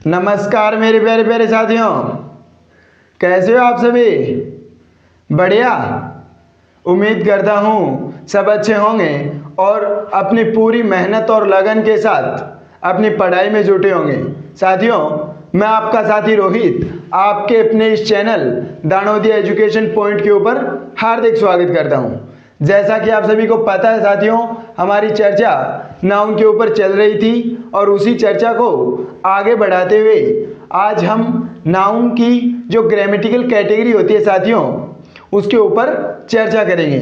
नमस्कार मेरे प्यारे प्यारे साथियों, कैसे हो आप सभी? बढ़िया। उम्मीद करता हूँ सब अच्छे होंगे और अपनी पूरी मेहनत और लगन के साथ अपनी पढ़ाई में जुटे होंगे। साथियों, मैं आपका साथी रोहित आपके अपने इस चैनल दानोदिया एजुकेशन पॉइंट के ऊपर हार्दिक स्वागत करता हूँ। जैसा कि आप सभी को पता है साथियों, हमारी चर्चा नाउन के ऊपर चल रही थी और उसी चर्चा को आगे बढ़ाते हुए आज हम नाउन की जो ग्रामेटिकल कैटेगरी होती है साथियों, उसके ऊपर चर्चा करेंगे।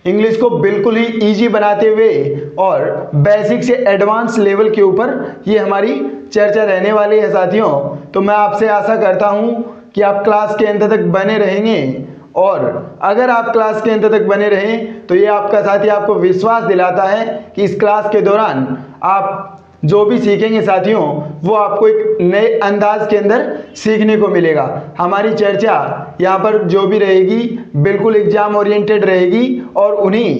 इंग्लिश को बिल्कुल ही इजी बनाते हुए और बेसिक से एडवांस लेवल के ऊपर ये हमारी चर्चा रहने वाली है साथियों। तो मैं आपसे आशा करता हूँ कि आप क्लास के अंत तक बने रहेंगे और अगर आप क्लास के अंत तक बने रहें तो ये आपका साथी आपको विश्वास दिलाता है कि इस क्लास के दौरान आप जो भी सीखेंगे साथियों, वो आपको एक नए अंदाज के अंदर सीखने को मिलेगा। हमारी चर्चा यहाँ पर जो भी रहेगी बिल्कुल एग्जाम ओरिएंटेड रहेगी और उन्हीं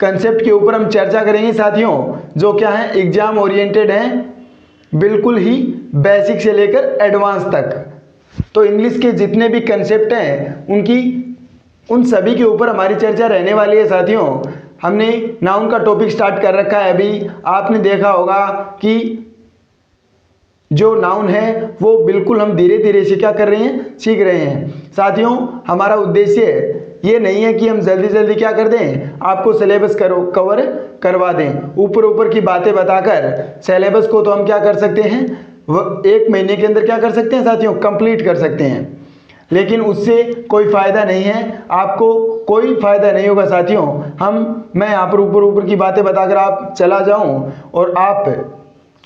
कंसेप्ट के ऊपर हम चर्चा करेंगे साथियों, जो क्या है एग्जाम ओरिएंटेड हैं, बिल्कुल ही बेसिक से लेकर एडवांस तक। तो इंग्लिश के जितने भी कंसेप्ट हैं उन सभी के ऊपर हमारी चर्चा रहने वाली है साथियों। हमने नाउन का टॉपिक स्टार्ट कर रखा है। अभी आपने देखा होगा कि जो नाउन है वो बिल्कुल हम धीरे धीरे से क्या कर रहे हैं, सीख रहे हैं साथियों। हमारा उद्देश्य ये नहीं है कि हम जल्दी जल्दी क्या कर दें, आपको सिलेबस कवर करवा दें। ऊपर की बातें बताकर सिलेबस को तो हम क्या कर सकते हैं, वो 1 महीने के अंदर क्या कर सकते हैं साथियों, कंप्लीट कर सकते हैं। लेकिन उससे कोई फ़ायदा नहीं है, आपको कोई फ़ायदा नहीं होगा साथियों। मैं यहाँ पर ऊपर की बातें बताकर आप चला जाऊँ और आप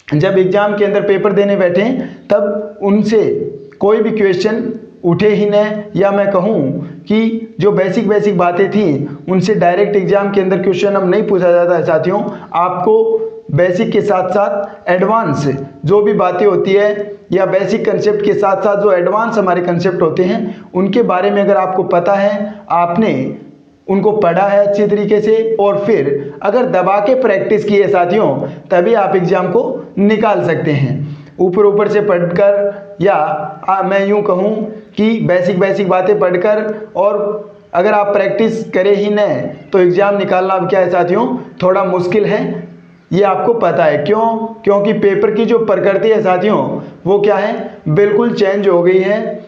जब एग्ज़ाम के अंदर पेपर देने बैठें तब उनसे कोई भी क्वेश्चन उठे ही न, या मैं कहूँ कि जो बेसिक बातें थी उनसे डायरेक्ट एग्ज़ाम के अंदर क्वेश्चन हम नहीं पूछा जाता है साथियों। आपको बेसिक के साथ साथ एडवांस जो भी बातें होती है या बेसिक कंसेप्ट के साथ साथ जो एडवांस हमारे कंसेप्ट होते हैं उनके बारे में अगर आपको पता है, आपने उनको पढ़ा है अच्छी तरीके से और फिर अगर दबा के प्रैक्टिस की है साथियों, तभी आप एग्ज़ाम को निकाल सकते हैं। ऊपर से पढ़कर या मैं यूँ कहूँ कि बेसिक बातें पढ़कर और अगर आप प्रैक्टिस करें ही न तो एग्ज़ाम निकालना अब क्या है साथियों, थोड़ा मुश्किल है। ये आपको पता है क्यों? क्योंकि पेपर की जो प्रकृति है साथियों वो क्या है, बिल्कुल चेंज हो गई है।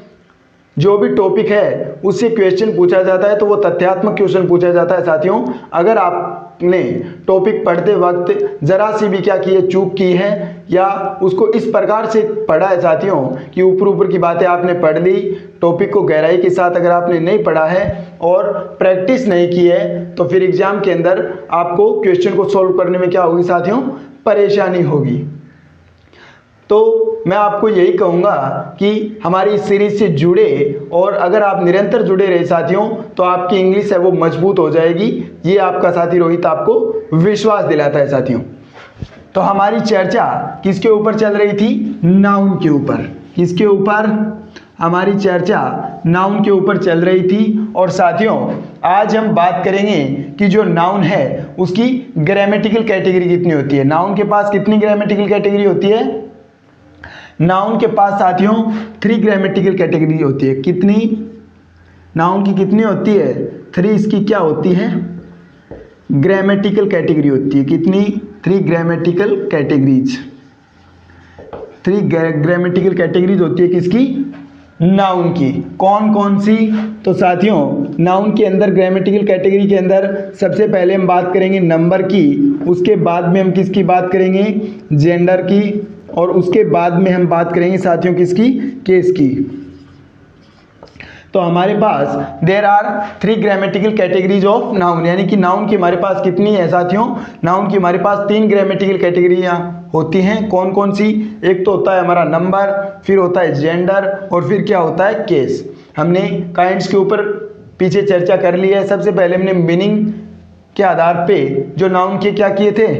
जो भी टॉपिक है उससे क्वेश्चन पूछा जाता है तो वो तथ्यात्मक क्वेश्चन पूछा जाता है साथियों। अगर आपने टॉपिक पढ़ते वक्त ज़रा सी भी क्या की है, चूक की है या उसको इस प्रकार से पढ़ा है साथियों कि ऊपर की बातें आपने पढ़ ली, टॉपिक को गहराई के साथ अगर आपने नहीं पढ़ा है और प्रैक्टिस नहीं की है तो फिर एग्ज़ाम के अंदर आपको क्वेश्चन को सॉल्व करने में क्या होगी साथियों, परेशानी होगी। तो मैं आपको यही कहूँगा कि हमारी इस सीरीज से जुड़े और अगर आप निरंतर जुड़े रहे साथियों तो आपकी इंग्लिश है वो मजबूत हो जाएगी। ये आपका साथी रोहित आपको विश्वास दिलाता है साथियों। तो हमारी चर्चा किसके ऊपर चल रही थी, नाउन के ऊपर। किसके ऊपर? हमारी चर्चा नाउन के ऊपर चल रही थी। और साथियों आज हम बात करेंगे कि जो नाउन है उसकी ग्रामेटिकल कैटेगरी कितनी होती है। नाउन के पास कितनी ग्रामेटिकल कैटेगरी होती है? नाउन के पास साथियों 3 ग्रामेटिकल कैटेगरी होती है। कितनी? नाउन की कितनी होती है? 3 इसकी क्या होती है, ग्रामेटिकल कैटेगरी होती है। कितनी? 3 ग्रामेटिकल कैटेगरीज। 3 ग्रामेटिकल कैटेगरीज होती है किसकी? नाउन की। कौन कौन सी? तो साथियों नाउन के अंदर ग्रामेटिकल कैटेगरी के अंदर सबसे पहले हम बात करेंगे नंबर की, उसके बाद में हम किसकी बात करेंगे, जेंडर की, और उसके बाद में हम बात करेंगे साथियों किसकी, केस की। तो हमारे पास there are 3 grammatical categories of noun, यानी कि नाउन की हमारे पास कितनी है साथियों, नाउन की हमारे पास 3 ग्रामेटिकल कैटेगरियाँ होती हैं। कौन कौन सी? एक तो होता है हमारा नंबर, फिर होता है जेंडर और फिर क्या होता है, केस। हमने काइंड्स के ऊपर पीछे चर्चा कर ली है। सबसे पहले हमने मीनिंग के आधार पे जो नाउन के क्या किए थे,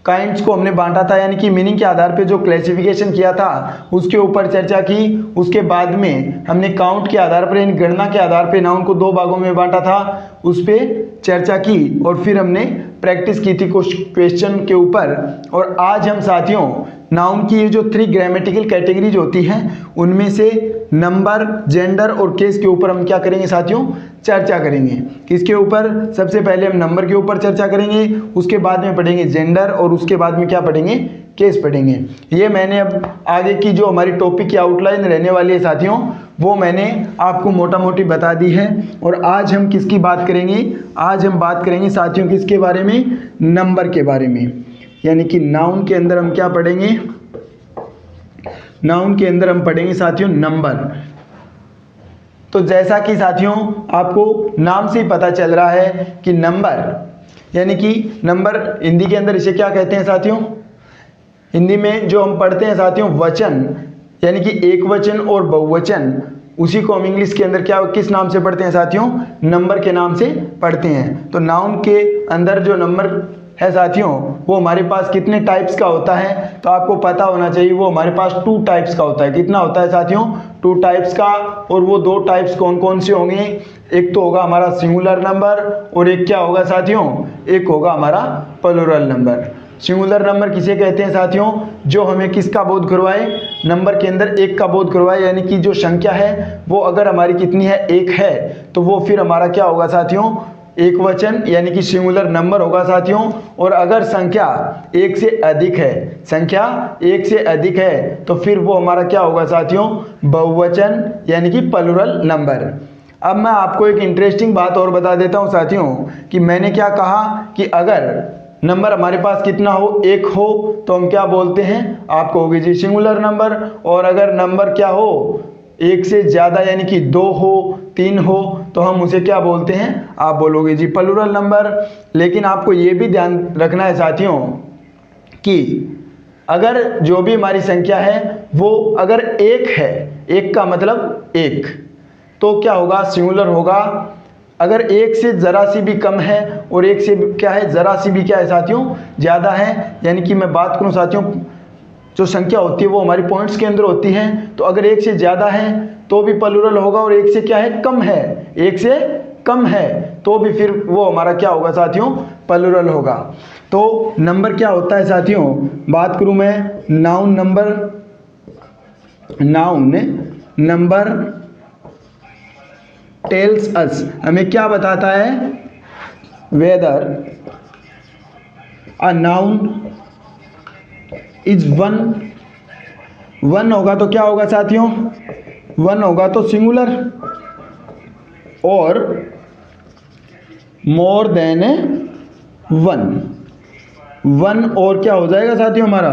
काइंड्स को हमने बांटा था, यानी कि मीनिंग के आधार पे जो क्लासिफिकेशन किया था उसके ऊपर चर्चा की। उसके बाद में हमने काउंट के आधार पर गणना के आधार पे नाउन को 2 भागों में बांटा था, उस पर चर्चा की। और फिर हमने प्रैक्टिस की थी कुछ क्वेश्चन के ऊपर, और आज हम साथियों नाउन की ये जो 3 ग्रामेटिकल कैटेगरीज होती हैं उनमें से नंबर, जेंडर और केस के ऊपर हम क्या करेंगे साथियों, चर्चा करेंगे। किसके ऊपर? सबसे पहले हम नंबर के ऊपर चर्चा करेंगे, उसके बाद में पढ़ेंगे जेंडर, और उसके बाद में क्या पढ़ेंगे, केस पढ़ेंगे। ये मैंने अब आगे की जो हमारी टॉपिक की आउटलाइन रहने वाली है साथियों, वो मैंने आपको मोटा मोटी बता दी है। और आज हम किसकी बात करेंगे? आज हम बात करेंगे साथियों किसके बारे में? नंबर के बारे में। यानी कि नाउन के अंदर हम क्या पढ़ेंगे? नाउन के अंदर हम पढ़ेंगे साथियों नंबर। तो जैसा कि साथियों आपको नाम से ही पता चल रहा है कि नंबर, यानी कि नंबर हिंदी के अंदर इसे क्या कहते हैं साथियों? हिंदी में जो हम पढ़ते हैं साथियों वचन, यानी कि एक वचन और बहुवचन, उसी को हम इंग्लिश के अंदर क्या किस नाम से पढ़ते हैं साथियों? नंबर के नाम से पढ़ते हैं। तो नाउन के अंदर जो नंबर है साथियों वो हमारे पास कितने टाइप्स का होता है? तो आपको पता होना चाहिए वो हमारे पास 2 टाइप्स का होता है। कितना होता है साथियों? 2 टाइप्स का। और वो 2 टाइप्स कौन कौन से होंगे? एक तो होगा हमारा सिंगुलर नंबर, और एक क्या होगा साथियों? एक होगा हमारा प्लूरल नंबर। सिंगुलर नंबर किसे कहते हैं साथियों? जो हमें किसका बोध करवाए? नंबर के अंदर एक का बोध करवाए, यानी कि जो संख्या है वो अगर हमारी कितनी है? एक है, तो वो फिर हमारा क्या होगा साथियों? एक वचन, यानी कि सिंगुलर नंबर होगा साथियों। और अगर संख्या एक से अधिक है, संख्या एक से अधिक है, तो फिर वो हमारा क्या होगा साथियों? बहुवचन, यानी कि प्लूरल नंबर। अब मैं आपको एक इंटरेस्टिंग बात और बता देता हूं साथियों कि मैंने क्या कहा कि अगर नंबर हमारे पास कितना हो? एक हो, तो हम क्या बोलते हैं? आप कहोगे जी सिंगुलर नंबर। और अगर नंबर क्या हो? एक से ज़्यादा, यानी कि 2 हो, 3 हो, तो हम उसे क्या बोलते हैं? आप बोलोगे जी प्लूरल नंबर। लेकिन आपको ये भी ध्यान रखना है साथियों कि अगर जो भी हमारी संख्या है वो अगर एक है, एक का मतलब एक, तो क्या होगा? सिंगुलर होगा। अगर एक से ज़रा सी भी कम है और एक से क्या है? ज़रा सी भी क्या है साथियों? ज़्यादा है। यानी कि मैं बात करूं साथियों, जो संख्या होती है वो हमारी पॉइंट्स के अंदर होती है, तो अगर एक से ज़्यादा है तो भी प्लूरल होगा, और एक से क्या है? कम है, एक से कम है तो भी फिर वो हमारा क्या होगा साथियों? प्लूरल होगा। तो नंबर क्या होता है साथियों? बात करूं मैं noun number. Noun number tells us, हमें क्या बताता है? Weather a noun is one होगा तो क्या होगा साथियों? 1 होगा तो सिंगुलर, और मोर देन 1 और क्या हो जाएगा साथियों हमारा?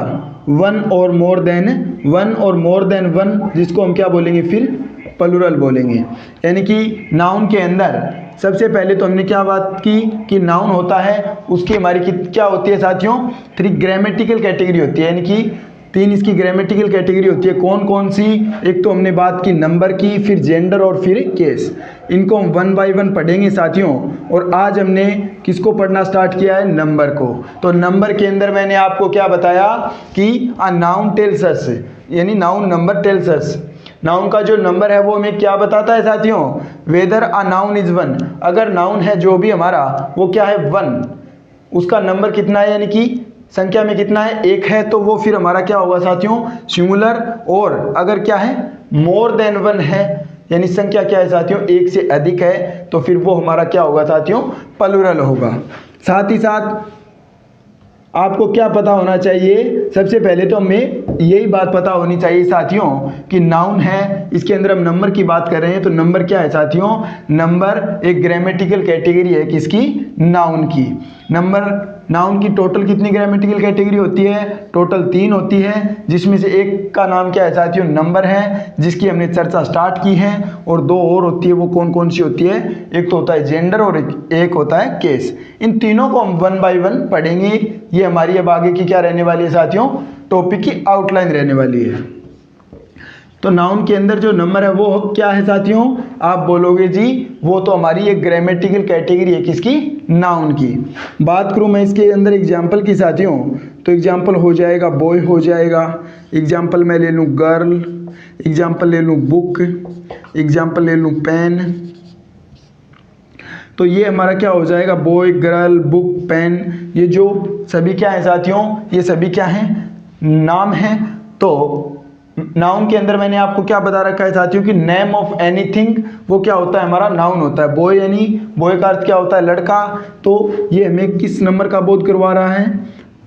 1 और मोर देन 1, और मोर देन 1 जिसको हम क्या बोलेंगे? फिर प्लूरल बोलेंगे। यानी कि नाउन के अंदर सबसे पहले तो हमने क्या बात की कि नाउन होता है, उसकी हमारी क्या होती है साथियों? 3 ग्रामेटिकल कैटेगरी होती है, यानी कि 3 इसकी ग्रामेटिकल कैटेगरी होती है। कौन कौन सी? एक तो हमने बात की नंबर की, फिर जेंडर और फिर केस। इनको हम 1 बाय 1 पढ़ेंगे साथियों। और आज हमने किसको पढ़ना स्टार्ट किया है? नंबर को। तो नंबर के अंदर मैंने आपको क्या बताया कि अ नाउन टेल्स अस, यानी noun number tells us. Noun का जो नंबर है वो हमें क्या बताता है साथियों? वेदर अ नाउन इज 1, अगर नाउन है जो भी हमारा वो क्या है? 1, उसका नंबर कितना है? यानी कि संख्या में कितना है? एक है, तो वो फिर हमारा क्या होगा साथियों? सिंगुलर। और अगर क्या है? मोर देन 1 है, यानी संख्या क्या है साथियों? एक से अधिक है, तो फिर वो हमारा क्या होगा साथियों? प्लूरल होगा। साथ ही साथ आपको क्या पता होना चाहिए? सबसे पहले तो हमें यही बात पता होनी चाहिए साथियों कि नाउन है, इसके अंदर हम नंबर की बात कर रहे हैं, तो नंबर क्या है साथियों? नंबर एक ग्रामेटिकल कैटेगरी है, किसकी? नाउन की। नंबर नाउन की टोटल कितनी ग्रामेटिकल कैटेगरी होती है? टोटल 3 होती है, जिसमें से एक का नाम क्या है साथियों? नंबर है, जिसकी हमने चर्चा स्टार्ट की है। और 2 और होती है, वो कौन कौन सी होती है? एक तो होता है जेंडर और एक होता है केस। इन तीनों को हम 1 बाय 1 पढ़ेंगे। ये हमारी अब आगे की क्या रहने वाली है साथियों? टॉपिक की आउटलाइन रहने वाली है। तो नाउन के अंदर जो नंबर है वो क्या है साथियों? आप बोलोगे जी वो तो हमारी एक ग्रामेटिकल कैटेगरी है, किसकी? नाउन की। बात करूं मैं इसके अंदर एग्जाम्पल की साथियों, तो एग्जाम्पल हो जाएगा बॉय, हो जाएगा एग्जाम्पल मैं ले लूं गर्ल, एग्जाम्पल ले लूं बुक, एग्जाम्पल ले लूं पेन, तो ये हमारा क्या हो जाएगा, बॉय, गर्ल, बुक, पेन, ये जो सभी क्या है साथियों, ये सभी क्या हैं, नाम हैं। तो नाउन के अंदर मैंने आपको क्या बता रखा है साथियों कि नेम ऑफ एनीथिंग वो क्या होता है, हमारा नाउन होता है। बॉय यानी बॉय का अर्थ क्या होता है, लड़का। तो ये हमें किस नंबर का बोध करवा रहा है,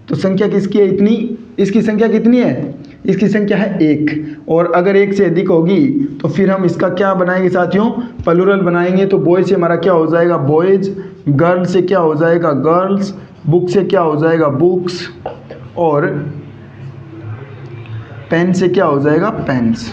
तो संख्या किसकी है इतनी, इसकी संख्या कितनी है, इसकी संख्या है 1। और अगर 1 से अधिक होगी तो फिर हम इसका क्या बनाएंगे साथियों, प्लूरल बनाएंगे। तो बॉय से हमारा क्या हो जाएगा, बॉयज, गर्ल से क्या हो जाएगा, गर्ल्स, बुक से क्या हो जाएगा, बुक्स, और पेन से क्या हो जाएगा, पेन्स।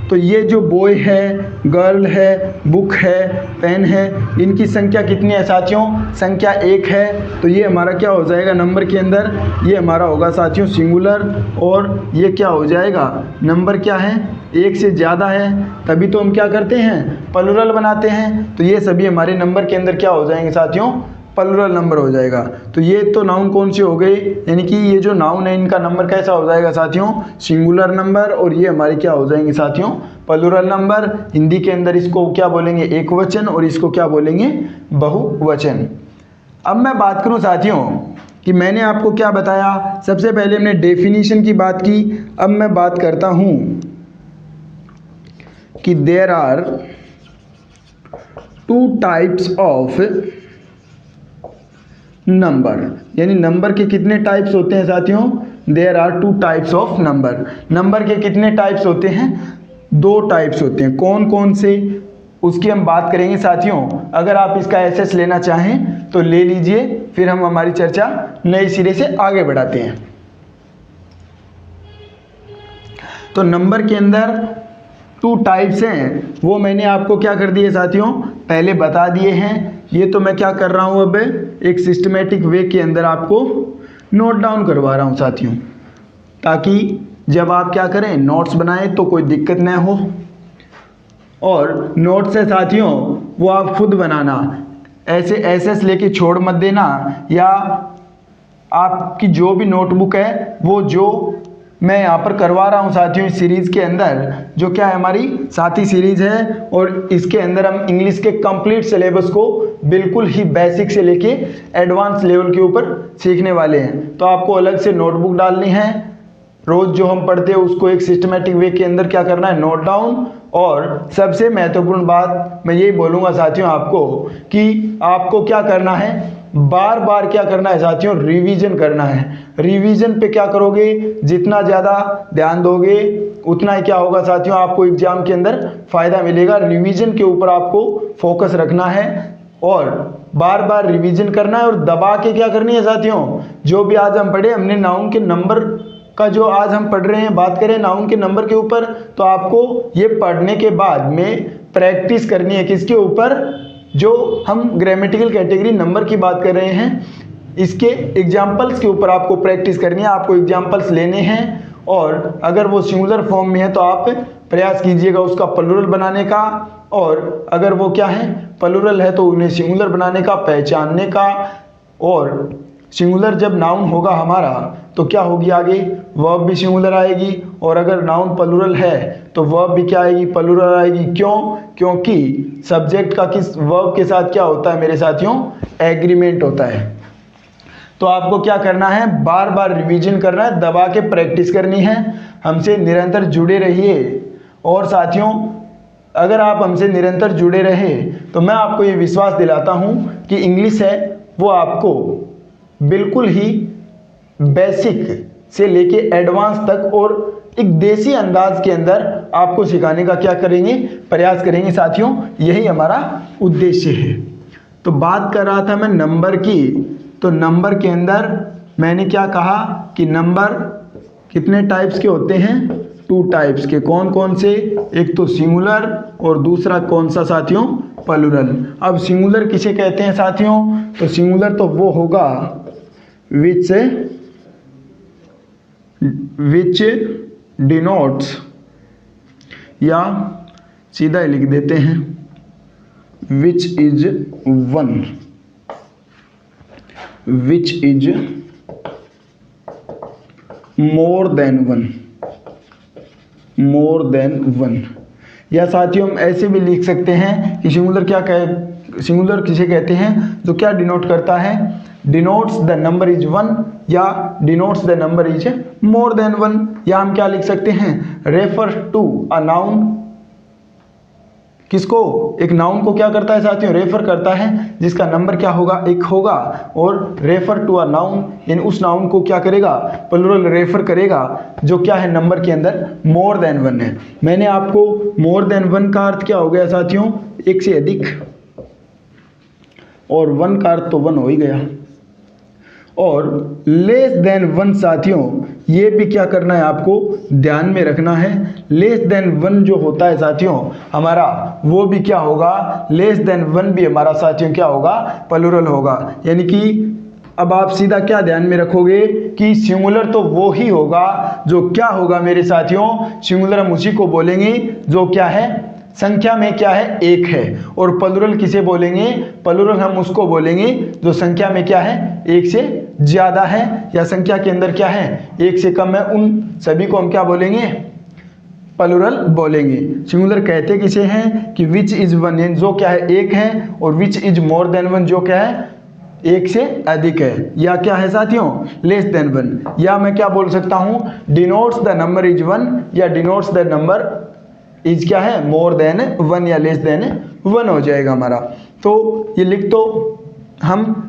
तो ये जो बॉय है, गर्ल है, बुक है, पेन है, इनकी संख्या कितनी है साथियों, संख्या 1 है। तो ये हमारा क्या हो जाएगा नंबर के अंदर, ये हमारा होगा साथियों सिंगुलर। और ये क्या हो जाएगा, नंबर क्या है, 1 से ज़्यादा है, तभी तो हम क्या करते हैं, प्लूरल बनाते हैं। तो ये सभी हमारे नंबर के अंदर क्या हो जाएंगे साथियों, प्लूरल नंबर हो जाएगा। तो ये तो नाउन कौन से हो गए, यानी कि ये जो नाउन है इनका नंबर कैसा हो जाएगा साथियों, सिंगुलर नंबर। और ये हमारे क्या हो जाएंगे साथियों, प्लूरल नंबर। हिंदी के अंदर इसको क्या बोलेंगे, एक वचन, और इसको क्या बोलेंगे, बहुवचन। अब मैं बात करूं साथियों कि मैंने आपको क्या बताया, सबसे पहले हमने डेफिनेशन की बात की। अब मैं बात करता हूं कि there are 2 types of number, यानी नंबर के कितने टाइप्स होते हैं साथियों, there are 2 types of number. Number के कितने टाइप्स होते हैं, 2 टाइप्स होते हैं। कौन कौन से, उसकी हम बात करेंगे साथियों। अगर आप इसका एसएस लेना चाहें तो ले लीजिए, फिर हम हमारी चर्चा नए सिरे से आगे बढ़ाते हैं। तो नंबर के अंदर 2 टाइप्स हैं, वो मैंने आपको क्या कर दिए साथियों, पहले बता दिए हैं। ये तो मैं क्या कर रहा हूँ, अब एक सिस्टमेटिक वे के अंदर आपको नोट डाउन करवा रहा हूँ साथियों, ताकि जब आप क्या करें, नोट्स बनाएं तो कोई दिक्कत न हो। और नोट्स है साथियों वो आप खुद बनाना, ऐसे एसएस लेके छोड़ मत देना, या आपकी जो भी नोटबुक है वो जो मैं यहाँ पर करवा रहा हूँ साथियों इस सीरीज़ के अंदर, जो क्या है हमारी साथी सीरीज़ है, और इसके अंदर हम इंग्लिश के कंप्लीट सिलेबस को बिल्कुल ही बेसिक से लेके एडवांस लेवल के ऊपर सीखने वाले हैं। तो आपको अलग से नोटबुक डालनी है, रोज़ जो हम पढ़ते हैं उसको एक सिस्टमेटिक वे के अंदर क्या करना है, नोट डाउन। और सबसे महत्वपूर्ण बात मैं यही बोलूँगा साथियों आपको कि आपको क्या करना है, बार बार क्या करना है साथियों, रिवीजन करना है। रिवीजन पे क्या करोगे, जितना ज़्यादा ध्यान दोगे उतना ही क्या होगा साथियों, आपको एग्जाम के अंदर फ़ायदा मिलेगा। रिवीजन के ऊपर आपको फोकस रखना है और बार बार रिवीजन करना है, और दबा के क्या करनी है साथियों, जो भी आज हम पढ़े, हमने नाउन के नंबर का जो आज हम पढ़ रहे हैं, बात करें नाउन के नंबर के ऊपर, तो आपको ये पढ़ने के बाद में प्रैक्टिस करनी है किसके ऊपर, जो हम ग्रामेटिकल कैटेगरी नंबर की बात कर रहे हैं, इसके एग्जाम्पल्स के ऊपर आपको प्रैक्टिस करनी है। आपको एग्जाम्पल्स लेने हैं, और अगर वो सिंगुलर फॉर्म में है तो आप प्रयास कीजिएगा उसका प्लूरल बनाने का, और अगर वो क्या है, प्लूरल है तो उन्हें सिंगुलर बनाने का, पहचानने का। और सिंगुलर जब नाउन होगा हमारा तो क्या होगी आगे, वर्ब भी सिंगुलर आएगी, और अगर नाउन प्लूरल है तो वर्ब भी क्या आएगी, प्लूरल आएगी। क्यों, क्योंकि सब्जेक्ट का किस वर्ब के साथ क्या होता है मेरे साथियों, एग्रीमेंट होता है। तो आपको क्या करना है, बार बार रिवीजन करना है, दबा के प्रैक्टिस करनी है। हमसे निरंतर जुड़े रहिए। और साथियों अगर आप हमसे निरंतर जुड़े रहे तो मैं आपको ये विश्वास दिलाता हूँ कि इंग्लिश है वो आपको बिल्कुल ही बेसिक से लेके एडवांस तक और एक देसी अंदाज के अंदर आपको सिखाने का क्या करेंगे, प्रयास करेंगे साथियों। यही हमारा उद्देश्य है। तो बात कर रहा था मैं नंबर की, तो नंबर के अंदर मैंने क्या कहा कि नंबर कितने टाइप्स के होते हैं, 2 टाइप्स के। कौन कौन से, एक तो सिंगुलर और दूसरा कौन सा साथियों, प्लूरल। अब सिंगुलर किसे कहते हैं साथियों, तो सिंगुलर तो वो होगा विच डिनोट्स, या सीधा ही लिख देते हैं which is one, which is more than one, more than one. या साथियों हम ऐसे भी लिख सकते हैं कि सिंगुलर क्या सिंगुलर किसे कहते हैं, जो क्या डिनोट करता है, डिनोट्स द नंबर इज 1 या denotes the number is more than 1। या हम क्या लिख सकते हैं, रेफर टू अ नाउन, किसको, एक नाउन को क्या करता है साथियों, रेफर करता है, जिसका नंबर क्या होगा, एक होगा। और रेफर टू अ नाउन यानी उस नाउन को क्या करेगा, प्लुरल रेफर करेगा, जो क्या है नंबर के अंदर मोर देन 1 है। मैंने आपको मोर देन 1 का अर्थ क्या हो गया साथियों, एक से अधिक, और 1 का अर्थ तो 1 हो ही गया। और लेस देन 1 साथियों, ये भी क्या करना है आपको ध्यान में रखना है। लेस देन 1 जो होता है साथियों हमारा, वो भी क्या होगा, लेस देन 1 भी हमारा साथियों क्या होगा, प्लुरल होगा। यानी कि अब आप सीधा क्या ध्यान में रखोगे कि सिंगुलर तो वो ही होगा जो क्या होगा मेरे साथियों, सिंगुलर हम उसी को बोलेंगे जो क्या है, संख्या में क्या है, एक है। और प्लुरल किसे बोलेंगे, प्लुरल हम उसको बोलेंगे जो संख्या में क्या है, एक से ज्यादा है, या संख्या के अंदर क्या है, एक से कम है, उन सभी को हम क्या बोलेंगे, प्लुरल बोलेंगे। सिंगुलर कहते किसे हैं कि विच इज 1 जो क्या है, एक है, और विच इज मोर देन 1 जो क्या है, एक से अधिक है, या क्या है साथियों, लेस देन 1। या मैं क्या बोल सकता हूं, डिनोट्स द नंबर इज 1 या डिनोट्स द नंबर इज क्या है, मोर देन 1 या लेस देन 1 हो जाएगा हमारा। तो ये लिख तो हम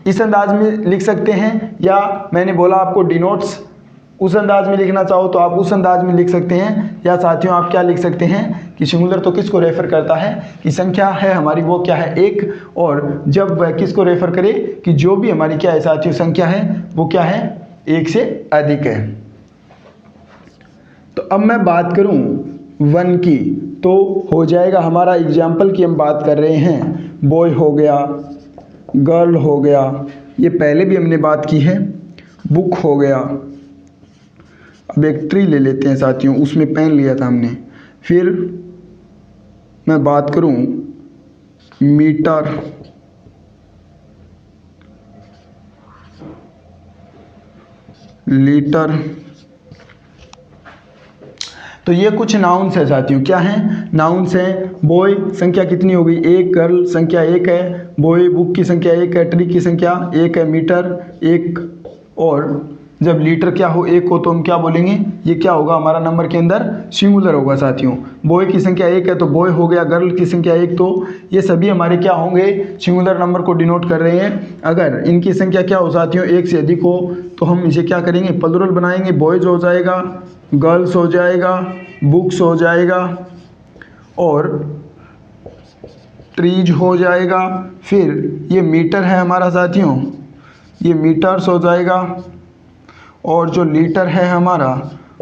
इस अंदाज में लिख सकते हैं, या मैंने बोला आपको डिनोट्स उस अंदाज में लिखना चाहो तो आप उस अंदाज में लिख सकते हैं। या साथियों आप क्या लिख सकते हैं कि सिंगुलर तो किसको रेफर करता है कि संख्या है हमारी वो क्या है, एक, और जब वह किसको रेफर करे कि जो भी हमारी क्या है साथियों संख्या है वो क्या है, एक से अधिक है। तो अब मैं बात करूं 1 की, तो हो जाएगा हमारा एग्जाम्पल की हम बात कर रहे हैं, बॉय हो गया, गर्ल हो गया, ये पहले भी हमने बात की है, बुक हो गया। अब एक ट्री ले लेते हैं साथियों, उसमें पेन लिया था हमने। फिर मैं बात करूं मीटर, लीटर, तो ये कुछ नाउन्स है साथियों, क्या हैं, नाउन्स हैं। बॉय संख्या कितनी हो गई, एक, गर्ल संख्या एक है, बॉय बुक की संख्या एक है, ट्री की संख्या एक है, मीटर एक, और जब लीटर क्या हो, एक हो, तो हम क्या बोलेंगे, ये क्या होगा हमारा नंबर के अंदर सिंगुलर होगा साथियों। बॉय की संख्या एक है तो बॉय हो गया, गर्ल की संख्या एक, तो ये सभी हमारे क्या होंगे, सिंगुलर नंबर को डिनोट कर रहे हैं। अगर इनकी संख्या क्या हो साथियों, एक से अधिक हो, तो हम इसे क्या करेंगे, प्लुरल बनाएंगे, बॉयज हो जाएगा, गर्ल्स हो जाएगा, बुक्स हो जाएगा, और ट्रीज हो जाएगा। फिर ये मीटर है हमारा साथियों, ये मीटर्स हो जाएगा, और जो लीटर है हमारा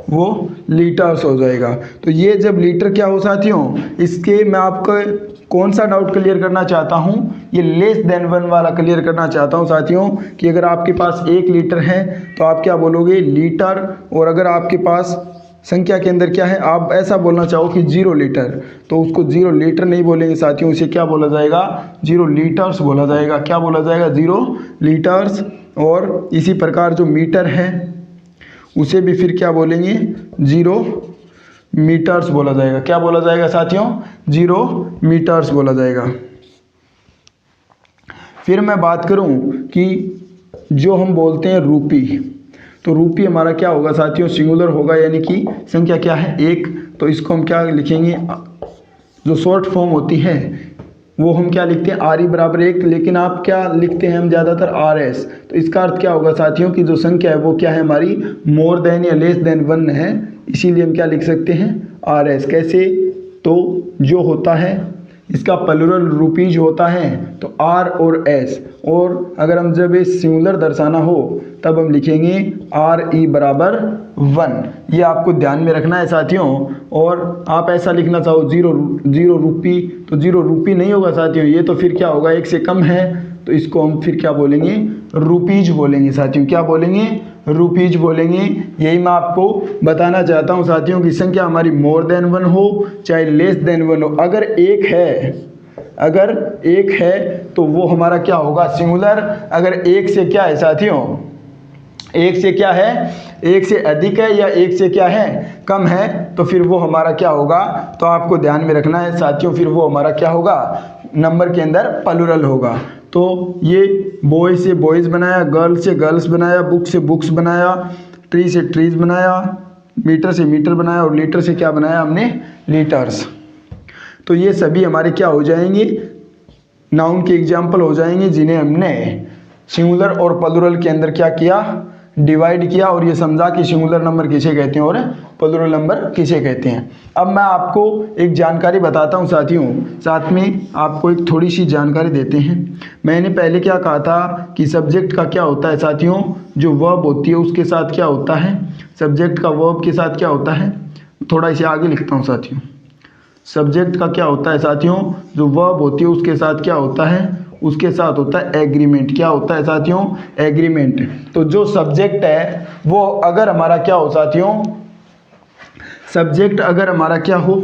वो लीटर्स हो जाएगा। तो ये जब लीटर क्या हो साथियों, इसके मैं आपको कौन सा डाउट क्लियर करना चाहता हूँ, ये लेस देन 1 वाला क्लियर करना चाहता हूँ साथियों, कि अगर आपके पास 1 लीटर है तो आप क्या बोलोगे, लीटर। और अगर आपके पास संख्या के अंदर क्या है, आप ऐसा बोलना चाहो कि 0 लीटर, तो उसको 0 लीटर नहीं बोलेंगे साथियों, उसे क्या बोला जाएगा, 0 लीटर्स बोला जाएगा। क्या बोला जाएगा, 0 लीटर्स। और इसी प्रकार जो मीटर है उसे भी फिर क्या बोलेंगे, 0 मीटर्स बोला जाएगा। क्या बोला जाएगा साथियों, 0 मीटर्स बोला जाएगा। फिर मैं बात करूं कि जो हम बोलते हैं रूपी, तो रूपी हमारा क्या होगा साथियों, सिंगुलर होगा, यानी कि संख्या क्या है, एक, तो इसको हम क्या लिखेंगे, जो शॉर्ट फॉर्म होती है वो हम क्या लिखते हैं, आर ई बराबर 1, लेकिन आप क्या लिखते हैं हम ज़्यादातर आर एस। तो इसका अर्थ क्या होगा साथियों कि जो संख्या है वो क्या है हमारी, मोर देन या लेस देन 1 है, इसीलिए हम क्या लिख सकते हैं, आर एस। कैसे, तो जो होता है इसका प्लुरल रूपीज होता है तो आर और एस, और अगर हम जब ये सिंगुलर दर्शाना हो तब हम लिखेंगे आर ई बराबर 1। ये आपको ध्यान में रखना है साथियों। और आप ऐसा लिखना चाहो 0 रूपी, तो 0 रूपी नहीं होगा साथियों, ये तो फिर क्या होगा, 1 से कम है, तो इसको हम फिर क्या बोलेंगे, रूपीज बोलेंगे साथियों। क्या बोलेंगे, रूपीज बोलेंगे। यही मैं आपको बताना चाहता हूँ साथियों की संख्या हमारी मोर देन 1 हो चाहे लेस देन 1 हो, अगर एक है तो वो हमारा क्या होगा, सिंगुलर। अगर एक से क्या है साथियों, एक से क्या है, एक से अधिक है या एक से क्या है कम है तो फिर वो हमारा क्या होगा, तो आपको ध्यान में रखना है साथियों, फिर वो हमारा क्या होगा, नंबर के अंदर प्लूरल होगा। तो ये बॉय से बॉयज़ बनाया, गर्ल से गर्ल्स बनाया, बुक से बुक्स बनाया, ट्री से ट्रीज बनाया, मीटर से मीटर बनाया और लीटर से क्या बनाया हमने, लीटर्स। तो ये सभी हमारे क्या हो जाएंगे, नाउन के एग्जाम्पल हो जाएंगे जिन्हें हमने सिंगुलर और प्लूरल के अंदर क्या किया, डिवाइड किया और ये समझा कि सिंगुलर नंबर किसे कहते हैं और प्लूरल नंबर किसे कहते हैं। अब मैं आपको एक जानकारी बताता हूँ साथियों, साथ में आपको एक थोड़ी सी जानकारी देते हैं। मैंने पहले क्या कहा था कि सब्जेक्ट का क्या होता है साथियों, जो वर्ब होती है उसके साथ क्या होता है, सब्जेक्ट का वर्ब के साथ क्या होता है, थोड़ा इसे आगे लिखता हूँ साथियों। सब्जेक्ट का क्या होता है साथियों, जो वर्ब होती है उसके साथ क्या होता है, उसके साथ होता है एग्रीमेंट। क्या होता है साथियों, एग्रीमेंट। तो जो सब्जेक्ट है वो अगर हमारा क्या हो साथियों, सब्जेक्ट अगर हमारा क्या हो,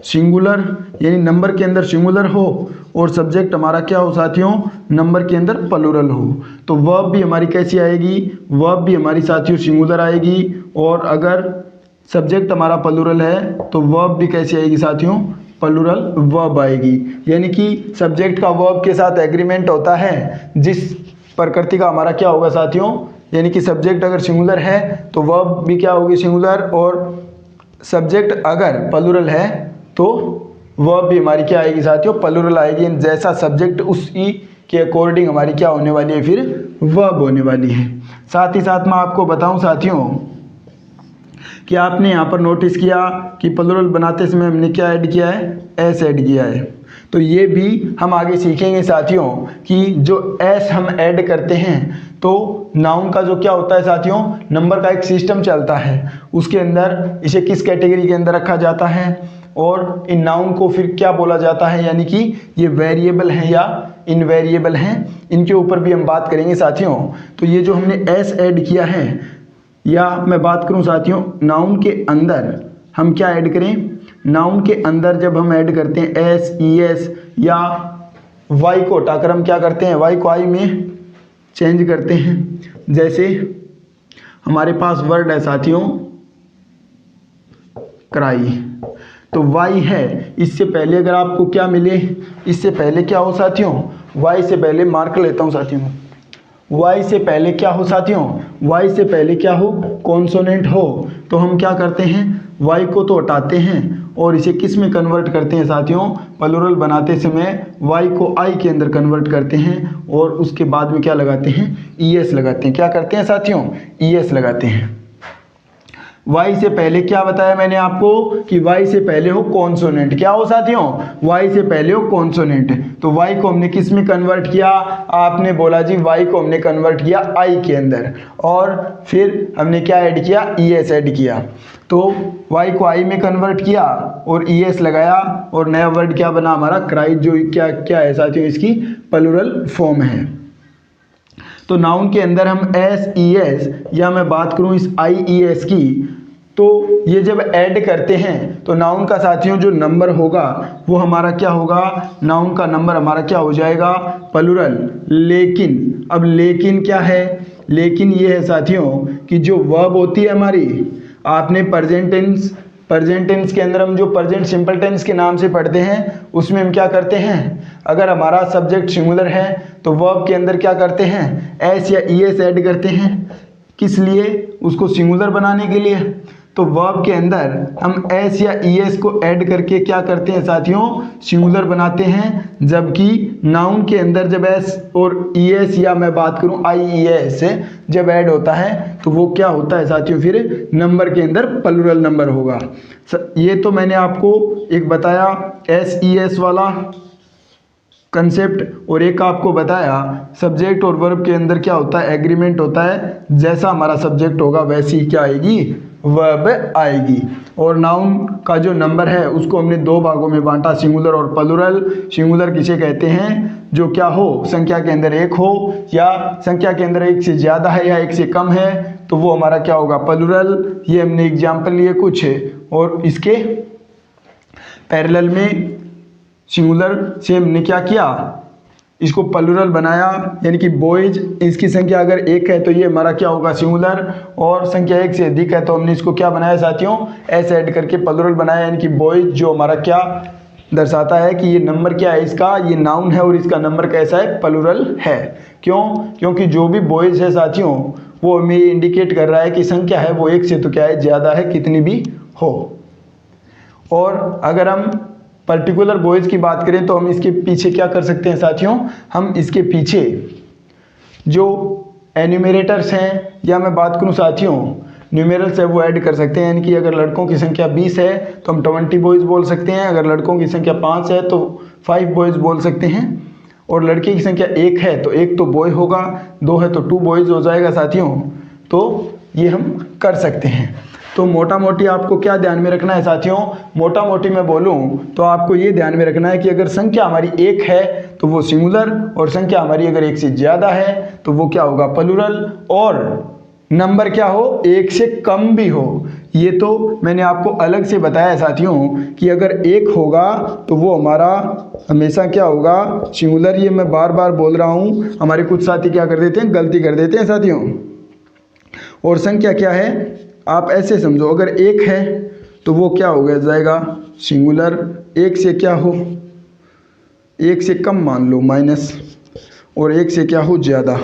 सिंगुलर यानी नंबर के अंदर सिंगुलर हो और सब्जेक्ट हमारा क्या हो साथियों, नंबर के अंदर प्लूरल हो, तो वर्ब भी हमारी कैसी आएगी, वर्ब भी हमारी साथियों सिंगुलर आएगी। और अगर सब्जेक्ट हमारा प्लूरल है तो वर्ब भी कैसी आएगी साथियों, प्लूरल वर्ब आएगी। यानी कि सब्जेक्ट का वर्ब के साथ एग्रीमेंट होता है जिस प्रकृति का हमारा क्या होगा साथियों, यानी कि सब्जेक्ट अगर सिंगुलर है तो वर्ब भी क्या होगी, सिंगुलर, और सब्जेक्ट अगर प्लूरल है तो वर्ब भी हमारी क्या आएगी साथियों, प्लूरल आएगी। जैसा सब्जेक्ट उसी के अकॉर्डिंग हमारी क्या होने वाली है, फिर वर्ब होने वाली है। साथ ही साथ मैं आपको बताऊं साथियों कि आपने यहाँ पर नोटिस किया कि प्लूरल बनाते समय हमने क्या ऐड किया है, एस ऐड किया है। तो ये भी हम आगे सीखेंगे साथियों कि जो एस हम ऐड करते हैं तो नाउन का जो क्या होता है साथियों, नंबर का एक सिस्टम चलता है, उसके अंदर इसे किस कैटेगरी के अंदर रखा जाता है और इन नाउन को फिर क्या बोला जाता है, यानी कि ये वेरिएबल हैं या इनवेरिएबल हैं, इनके ऊपर भी हम बात करेंगे साथियों। तो ये जो हमने एस ऐड किया है, या मैं बात करूं साथियों नाउन के अंदर हम क्या ऐड करें, नाउन के अंदर जब हम ऐड करते हैं एस, ई एस या वाई को हटाकर हम क्या करते हैं, वाई को आई में चेंज करते हैं। जैसे हमारे पास वर्ड है साथियों क्राई, तो वाई है, इससे पहले अगर आपको क्या मिले, इससे पहले क्या हो साथियों, वाई से पहले मार्क लेता हूं साथियों, वाई से पहले क्या हो साथियों, वाई से पहले क्या हो, कॉन्सोनेंट हो, तो हम क्या करते हैं, वाई को तो हटाते हैं और इसे किस में कन्वर्ट करते हैं साथियों, प्लूरल बनाते समय वाई को आई के अंदर कन्वर्ट करते हैं और उसके बाद में क्या लगाते हैं, ई एस लगाते हैं। क्या करते हैं साथियों, ई एस लगाते हैं। वाई से पहले क्या बताया मैंने आपको कि वाई से पहले हो कॉन्सोनेंट, क्या हो साथियों, वाई से पहले हो कॉन्सोनेंट। तो वाई को हमने किस में कन्वर्ट किया, आपने बोला जी वाई को हमने कन्वर्ट किया आई के अंदर और फिर हमने क्या ऐड किया, ई एस ऐड किया। तो वाई को आई में कन्वर्ट किया और ई एस लगाया और नया वर्ड क्या बना हमारा, क्राई, जो क्या क्या है साथियों, इसकी प्लूरल फॉर्म है। तो नाउन के अंदर हम एस, ई एस या मैं बात करूं इस आई ई एस की, तो ये जब ऐड करते हैं तो नाउन का साथियों जो नंबर होगा वो हमारा क्या होगा, नाउन का नंबर हमारा क्या हो जाएगा, प्लूरल। लेकिन अब लेकिन क्या है, लेकिन ये है साथियों कि जो वर्ब होती है हमारी, आपने प्रेजेंट टेंस के अंदर हम जो प्रेजेंट सिंपल टेंस के नाम से पढ़ते हैं उसमें हम क्या करते हैं, अगर हमारा सब्जेक्ट सिंगुलर है तो वर्ब के अंदर क्या करते हैं, एस या ई एस ऐड करते हैं। किस लिए, उसको सिंगुलर बनाने के लिए। तो वर्ब के अंदर हम एस या ई एस को ऐड करके क्या करते हैं साथियों, सिंगुलर बनाते हैं। जबकि नाउन के अंदर जब एस और ई एस या मैं बात करूं आई ई एस जब ऐड होता है तो वो क्या होता है साथियों, फिर नंबर के अंदर प्लूरल नंबर होगा। ये तो मैंने आपको एक बताया एस ई एस वाला कंसेप्ट, और एक आपको बताया सब्जेक्ट और वर्ब के अंदर क्या होता है, एग्रीमेंट होता है। जैसा हमारा सब्जेक्ट होगा वैसी क्या आएगी, वर्ब आएगी। और नाउन का जो नंबर है उसको हमने दो भागों में बांटा, सिंगुलर और प्लूरल। सिंगुलर किसे कहते हैं, जो क्या हो, संख्या के अंदर एक हो, या संख्या के अंदर एक से ज़्यादा है या एक से कम है तो वो हमारा क्या होगा, प्लूरल। ये हमने एग्जाम्पल लिए कुछ है, और इसके पैरेलल में सिंगुलर से हमने क्या किया, इसको प्लूरल बनाया, यानी कि बॉयज, इसकी संख्या अगर 1 है तो ये हमारा क्या होगा, सिंगुलर, और संख्या 1 से अधिक है तो हमने इसको क्या बनाया साथियों, एस ऐड करके प्लूरल बनाया, यानी कि बॉयज, जो हमारा क्या दर्शाता है कि ये नंबर क्या है इसका, ये नाउन है और इसका नंबर कैसा है, प्लूरल है। क्यों? क्योंकि जो भी बॉयज है साथियों वो हमें इंडिकेट कर रहा है कि संख्या है वो 1 से तो क्या है, ज़्यादा है, कितनी भी हो। और अगर हम पर्टिकुलर बॉयज की बात करें तो हम इसके पीछे क्या कर सकते हैं साथियों, हम इसके पीछे जो एन्यूमरेटर्स हैं, या मैं बात करूं साथियों न्यूमेरल्स है, वो ऐड कर सकते हैं। यानी कि अगर लड़कों की संख्या 20 है तो हम 20 बॉयज़ बोल सकते हैं, अगर लड़कों की संख्या 5 है तो 5 बॉयज़ बोल सकते हैं, और लड़के की संख्या 1 है तो 1 तो बॉय होगा, 2 है तो 2 बॉयज़ हो जाएगा साथियों। तो ये हम कर सकते हैं। तो मोटा मोटी आपको क्या ध्यान में रखना है साथियों, मोटा मोटी मैं बोलूं तो आपको ये ध्यान में रखना है कि अगर संख्या हमारी 1 है तो वो सिंगुलर, और संख्या हमारी अगर 1 से ज़्यादा है तो वो क्या होगा, प्लूरल, और नंबर क्या हो, 1 से कम भी हो। ये तो मैंने आपको अलग से बताया साथियों कि अगर 1 होगा तो वो हमारा हमेशा क्या होगा, सिंगुलर। ये मैं बार बार बोल रहा हूँ, हमारे कुछ साथी क्या कर देते हैं, गलती कर देते हैं साथियों। और संख्या क्या है, आप ऐसे समझो, अगर 1 है तो वो क्या हो गया जाएगा, सिंगुलर। 1 से क्या हो, 1 से कम मान लो माइनस, और 1 से क्या हो, ज़्यादा।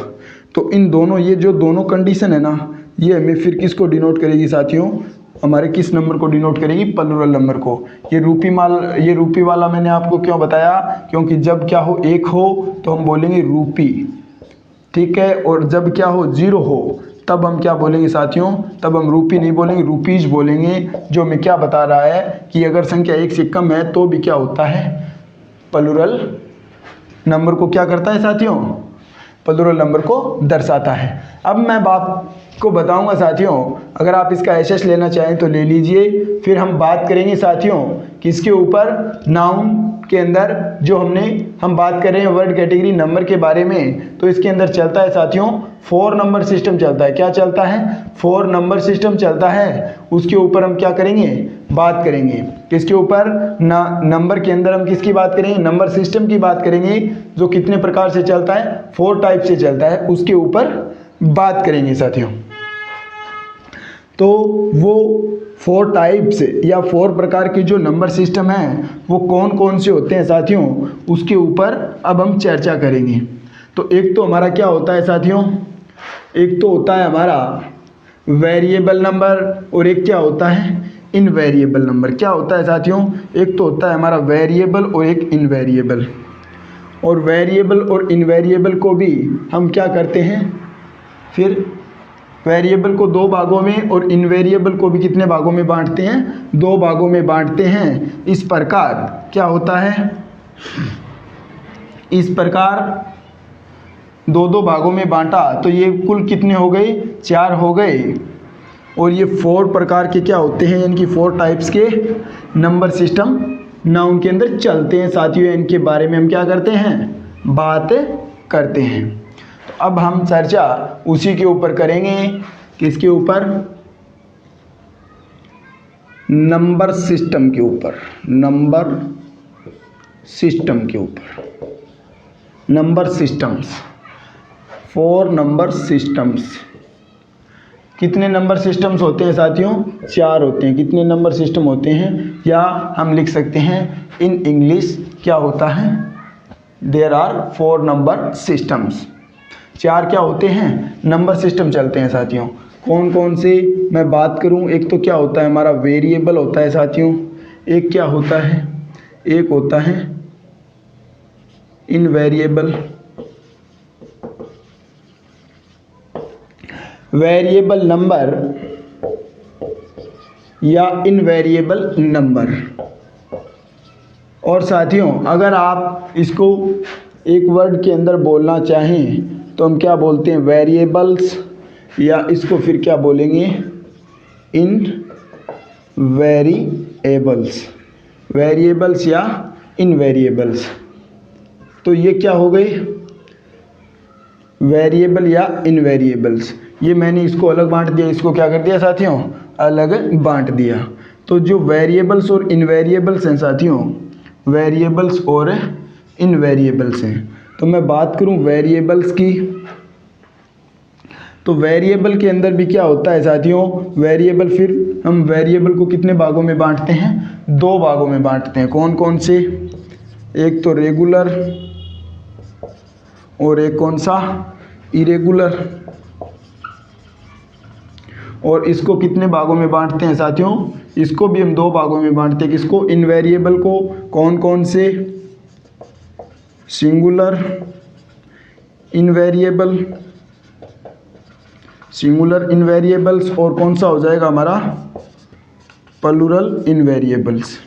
तो इन दोनों, ये जो दोनों कंडीशन है ना, ये हमें फिर किसको डिनोट करेगी साथियों, हमारे किस नंबर को डिनोट करेगी, प्लूरल नंबर को। ये रूपी वाला मैंने आपको क्यों बताया, क्योंकि जब क्या हो, 1 हो तो हम बोलेंगे रूपी, ठीक है, और जब क्या हो, 0 हो तब हम क्या बोलेंगे साथियों, तब हम रूपी नहीं बोलेंगे, रूपीज बोलेंगे। जो हमें क्या बता रहा है कि अगर संख्या 1 से कम है तो भी क्या होता है, प्लूरल नंबर को क्या करता है साथियों, प्लूरल नंबर को दर्शाता है। अब मैं बात को बताऊंगा साथियों, अगर आप इसका एसएस लेना चाहें तो ले लीजिए। फिर हम बात करेंगे साथियों किसके ऊपर, नाउन के अंदर जो हम बात कर रहे हैं वर्ड कैटेगरी नंबर के बारे में, तो इसके अंदर चलता है साथियों 4 नंबर सिस्टम चलता है। क्या चलता है, 4 नंबर सिस्टम चलता है। उसके ऊपर हम क्या करेंगे, बात करेंगे। किसके ऊपर, नंबर के अंदर हम किसकी बात करेंगे, नंबर सिस्टम की बात करेंगे, जो कितने प्रकार से चलता है, 4 टाइप से चलता है, उसके ऊपर बात करेंगे साथियों। तो वो 4 टाइप्स या 4 प्रकार के जो नंबर सिस्टम हैं वो कौन कौन से होते हैं साथियों, उसके ऊपर अब हम चर्चा करेंगे। तो एक तो हमारा क्या होता है साथियों, एक तो होता है हमारा वेरिएबल नंबर, और एक क्या होता है, इनवेरिएबल नंबर। क्या होता है साथियों, एक तो होता है हमारा वेरिएबल और एक इनवेरिएबल। और वेरिएबल और इनवेरिएबल को भी हम क्या करते हैं, फिर वेरिएबल को 2 भागों में और इनवेरिएबल को भी कितने भागों में बांटते हैं, 2 भागों में बांटते हैं। इस प्रकार क्या होता है, इस प्रकार 2 भागों में बांटा तो ये कुल कितने हो गए, 4 हो गए। और ये 4 प्रकार के क्या होते हैं, यानी कि 4 टाइप्स के नंबर सिस्टम नाउन के अंदर चलते हैं साथियों। इनके बारे में हम क्या करते हैं, बात करते हैं। तो अब हम चर्चा उसी के ऊपर करेंगे, किसके ऊपर, नंबर सिस्टम के ऊपर, नंबर सिस्टम के ऊपर, नंबर सिस्टम्स, 4 नंबर सिस्टम्स। कितने नंबर सिस्टम्स होते हैं साथियों, 4 होते हैं। कितने नंबर सिस्टम होते हैं, या हम लिख सकते हैं इन इंग्लिश क्या होता है, देयर आर 4 नंबर सिस्टम्स। 4 क्या होते हैं, नंबर सिस्टम चलते हैं साथियों। कौन कौन से मैं बात करूं, एक तो क्या होता है हमारा वेरिएबल होता है साथियों, एक क्या होता है, एक होता है इनवेरिएबल। वेरिएबल नंबर या इनवेरिएबल नंबर। और साथियों अगर आप इसको एक वर्ड के अंदर बोलना चाहें तो हम क्या बोलते हैं, वेरिएबल्स, या इसको फिर क्या बोलेंगे, इन वेरिएबल्स, वेरिएबल्स या इनवेरिएबल्स। तो ये क्या हो गई, वेरिएबल या इनवेरिएबल्स। ये मैंने इसको अलग बांट दिया, इसको क्या कर दिया साथियों, अलग बांट दिया। तो जो वेरिएबल्स और इनवेरिएबल्स हैं साथियों, वेरिएबल्स और इनवेरिएबल्स हैं, तो तो मैं बात करूं वेरिएबल्स की, तो वेरिएबल के अंदर भी क्या होता है साथियों, वेरिएबल, फिर हम वेरिएबल को कितने भागों में बांटते हैं, 2 भागों में बांटते हैं। कौन कौन से, एक तो रेगुलर और एक कौन सा, इरेगुलर। और इसको कितने भागों में बांटते हैं साथियों, इसको भी हम 2 भागों में बांटते हैं। किसको, इन वेरिएबल को। कौन कौन से, सिंगुलर इनवेरिएबल, सिंगुलर इनवेरिएबल्स, और कौन सा हो जाएगा हमारा, प्लूरल इनवेरिएबल्स।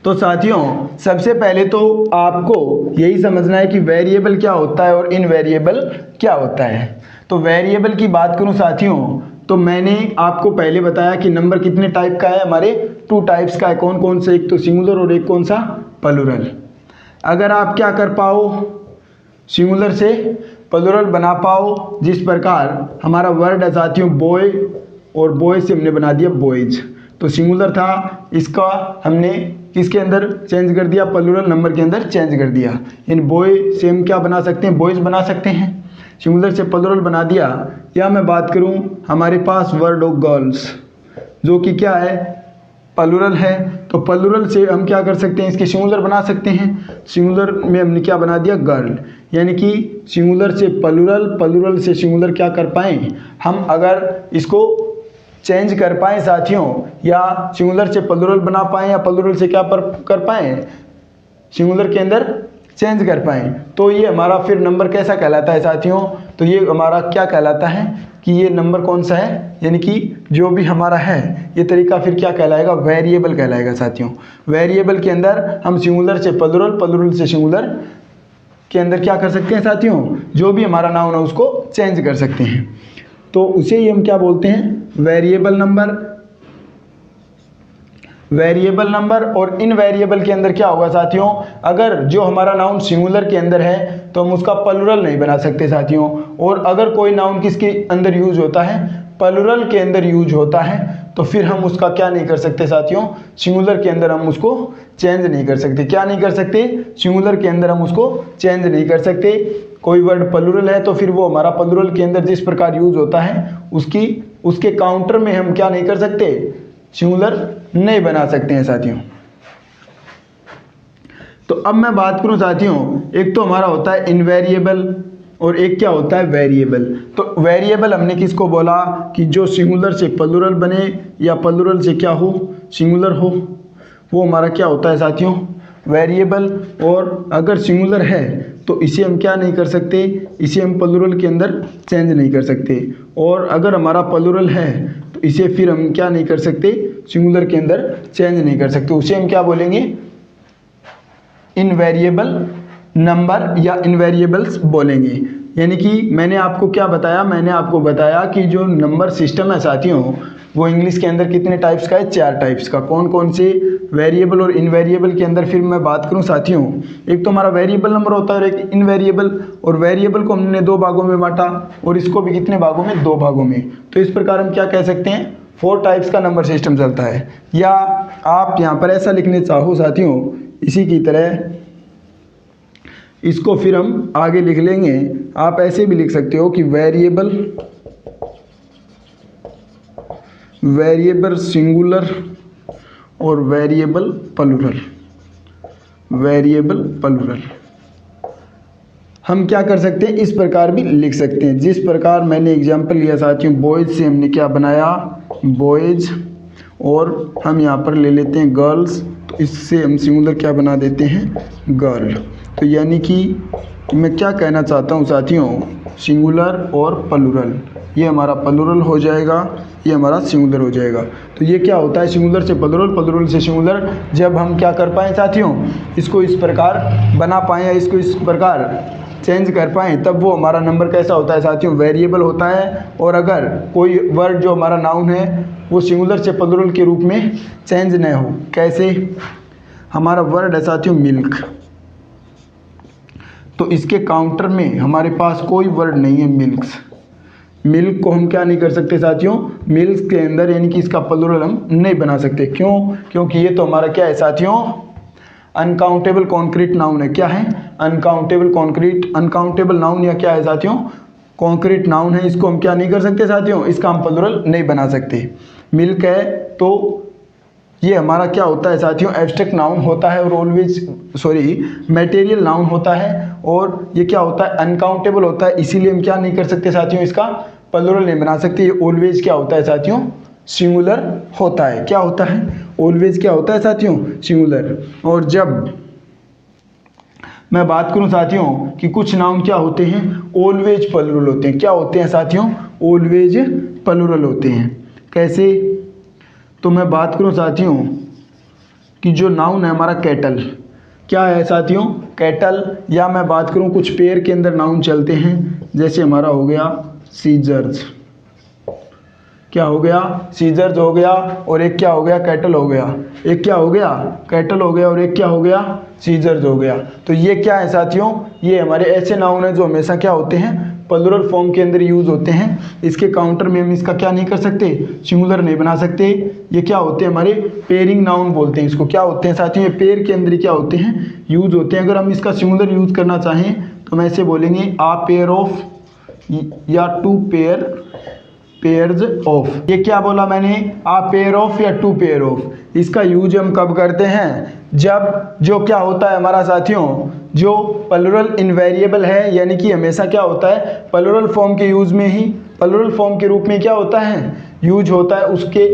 तो साथियों सबसे पहले तो आपको यही समझना है कि वेरिएबल क्या होता है और इनवेरिएबल क्या होता है। तो वेरिएबल की बात करूं साथियों, तो मैंने आपको पहले बताया कि नंबर कितने टाइप का है, हमारे 2 टाइप्स का है। कौन कौन से, एक तो सिंगुलर और एक कौन सा, प्लूरल। अगर आप क्या कर पाओ, सिंगुलर से प्लूरल बना पाओ, जिस प्रकार हमारा वर्ड है साथियों बॉय, और बॉय से हमने बना दिया बॉयज। तो सिंगुलर था, इसका हमने किसके अंदर चेंज कर दिया, प्लूरल नंबर के अंदर चेंज कर दिया। इन बॉय से हम क्या बना सकते हैं, बॉयज बना सकते हैं, सिंगुलर से प्लूरल बना दिया। या मैं बात करूं हमारे पास वर्ड ऑफ गर्ल्स, जो कि क्या है, प्लूरल है। तो प्लूरल से हम क्या कर सकते हैं, इसके सिंगुलर बना सकते हैं। सिंगुलर में हमने क्या बना दिया, गर्ल। यानी कि सिंगुलर से प्लूरल, प्लूरल से सिंगुलर क्या कर पाएँ हम, अगर इसको चेंज कर पाएँ साथियों, या सिंगुलर से प्लूरल बना पाएँ, या प्लूरल से क्या कर पाएँ, सिंगुलर के अंदर चेंज कर पाएँ, तो ये हमारा फिर नंबर कैसा कहलाता है साथियों, तो ये हमारा क्या कहलाता है कि ये नंबर कौन सा है, यानी कि जो भी हमारा है ये तरीका फिर क्या कहलाएगा, वेरिएबल कहलाएगा साथियों। वेरिएबल के अंदर हम सिंगुलर से प्लूरल, प्लूरल से सिंगुलर के अंदर क्या कर सकते हैं साथियों, जो भी हमारा नाउन है उसको चेंज कर सकते हैं। तो उसे ही हम क्या बोलते हैं, वेरिएबल नंबर। वेरिएबल नंबर और इनवेरिएबल के अंदर क्या होगा साथियों, अगर जो हमारा नाउन सिंगुलर के अंदर है तो हम उसका प्लूरल नहीं बना सकते साथियों। और अगर कोई नाउन किसके अंदर यूज होता है, प्लूरल के अंदर यूज होता है, तो फिर हम उसका क्या नहीं कर सकते साथियों, सिंगुलर के अंदर हम उसको चेंज नहीं कर सकते। क्या नहीं कर सकते, सिंगुलर के अंदर हम उसको चेंज नहीं कर सकते। कोई वर्ड प्लूरल है तो फिर वो हमारा प्लूरल के अंदर जिस प्रकार यूज होता है उसके काउंटर में हम क्या नहीं कर सकते, सिंगुलर नहीं बना सकते हैं साथियों। तो अब मैं बात करूं साथियों, एक तो हमारा होता है इनवेरिएबल और एक क्या होता है वेरिएबल। तो वेरिएबल हमने किसको बोला कि जो सिंगुलर से प्लूरल बने या प्लूरल से क्या हो, सिंगुलर हो, वो हमारा क्या होता है साथियों, वेरिएबल। और अगर सिंगुलर है तो इसे हम क्या नहीं कर सकते, इसे हम प्लूरल के अंदर चेंज नहीं कर सकते। और अगर हमारा प्लूरल है तो इसे फिर हम क्या नहीं कर सकते, सिंगुलर के अंदर चेंज नहीं कर सकते। उसे हम क्या बोलेंगे, इनवेरिएबल नंबर या इनवेरिएबल्स बोलेंगे। यानी कि मैंने आपको क्या बताया, मैंने आपको बताया कि जो नंबर सिस्टम है साथियों वो इंग्लिश के अंदर कितने टाइप्स का है, 4 टाइप्स का। कौन कौन से, वेरिएबल और इनवेरिएबल के अंदर फिर मैं बात करूं साथियों, एक तो हमारा वेरिएबल नंबर होता है और एक इनवेरिएबल। और वेरिएबल को हमने 2 भागों में बांटा और इसको भी कितने भागों में, 2 भागों में। तो इस प्रकार हम क्या कह सकते हैं, 4 टाइप्स का नंबर सिस्टम चलता है। या आप यहाँ पर ऐसा लिखने चाहो साथियों, इसी की तरह इसको फिर हम आगे लिख लेंगे। आप ऐसे भी लिख सकते हो कि वेरिएबल सिंगुलर और वेरिएबल प्लूरल, वेरिएबल प्लूरल। हम क्या कर सकते हैं, इस प्रकार भी लिख सकते हैं। जिस प्रकार मैंने एग्जांपल लिया साथियों, बॉयज से हमने क्या बनाया, बॉयज, और हम यहाँ पर ले लेते हैं गर्ल्स, तो इससे हम सिंगुलर क्या बना देते हैं, गर्ल। तो यानी कि मैं क्या कहना चाहता हूँ साथियों, सिंगुलर और प्लूरल, ये हमारा प्लूरल हो जाएगा, ये हमारा सिंगुलर हो जाएगा। तो ये क्या होता है, सिंगुलर से प्लूरल, प्लूरल से सिंगुलर। जब हम क्या कर पाएँ साथियों, इसको इस प्रकार बना पाएँ या इसको इस प्रकार चेंज कर पाएँ, तब वो हमारा नंबर कैसा होता है साथियों, वेरिएबल होता है। और अगर कोई वर्ड जो हमारा नाउन है वो सिंगुलर से प्लूरल के रूप में चेंज न हो, कैसे, हमारा वर्ड है साथियों मिल्क, तो इसके काउंटर में हमारे पास कोई वर्ड नहीं है मिल्क्स। मिल्क को हम क्या नहीं कर सकते साथियों, मिल्क के अंदर यानी कि इसका प्लूरल हम नहीं बना सकते। क्यों, क्योंकि ये तो हमारा क्या है साथियों, अनकाउंटेबल कॉन्क्रीट नाउन है। क्या है? अनकाउंटेबल नाउन या क्या है साथियों? कॉन्क्रीट नाउन है। इसको हम क्या नहीं कर सकते साथियों? इसका हम प्लुरल नहीं बना सकते। मिल्क है तो ये हमारा क्या होता है साथियों? एब्स्ट्रैक्ट नाउन होता है और मटेरियल नाउन होता है, और ये क्या होता है? अनकाउंटेबल होता है, इसीलिए हम क्या नहीं कर सकते साथियों? इसका प्लुरल नहीं बना सकते। ये ऑलवेज क्या होता है साथियों? सिंगुलर होता है। क्या होता है? ऑलवेज क्या होता है साथियों? सिंगुलर। और जब मैं बात करूं साथियों कि कुछ नाउन क्या होते हैं? ऑलवेज प्लुरल होते हैं। क्या होते हैं साथियों? ऑलवेज प्लुरल होते हैं। कैसे? तो मैं बात करूं साथियों कि जो नाउन है हमारा कैटल, क्या है साथियों? कैटल। या मैं बात करूं कुछ पेयर के अंदर नाउन चलते हैं, जैसे हमारा हो गया सीजर्स। क्या हो गया? सीजर्स हो गया, और एक क्या हो गया? कैटल हो गया। एक क्या हो गया? कैटल हो गया, और एक क्या हो गया? सीजर्स हो गया। तो ये क्या है साथियों? ये हमारे ऐसे नाउन है जो हमेशा क्या होते हैं? प्लुरल फॉर्म के अंदर यूज होते हैं। इसके काउंटर में हम इसका क्या नहीं कर सकते? सिंगुलर नहीं बना सकते। ये क्या होते हैं? हमारे पेयरिंग नाउन बोलते हैं इसको। क्या होते हैं साथियों? ये पेयर के अंदर क्या होते हैं? यूज होते हैं। अगर हम इसका सिंगुलर यूज करना चाहें तो हम ऐसे बोलेंगे आ पेयर ऑफ, या टू पेयर्स ऑफ। ये क्या बोला मैंने? आ पेयर ऑफ या टू पेयर ऑफ। इसका यूज हम कब करते हैं? जब जो क्या होता है हमारा साथियों, जो प्लुरल इनवेरिएबल है, यानी कि हमेशा क्या होता है? प्लुरल फॉर्म के यूज में ही, प्लुरल फॉर्म के रूप में क्या होता है? यूज होता है। उसके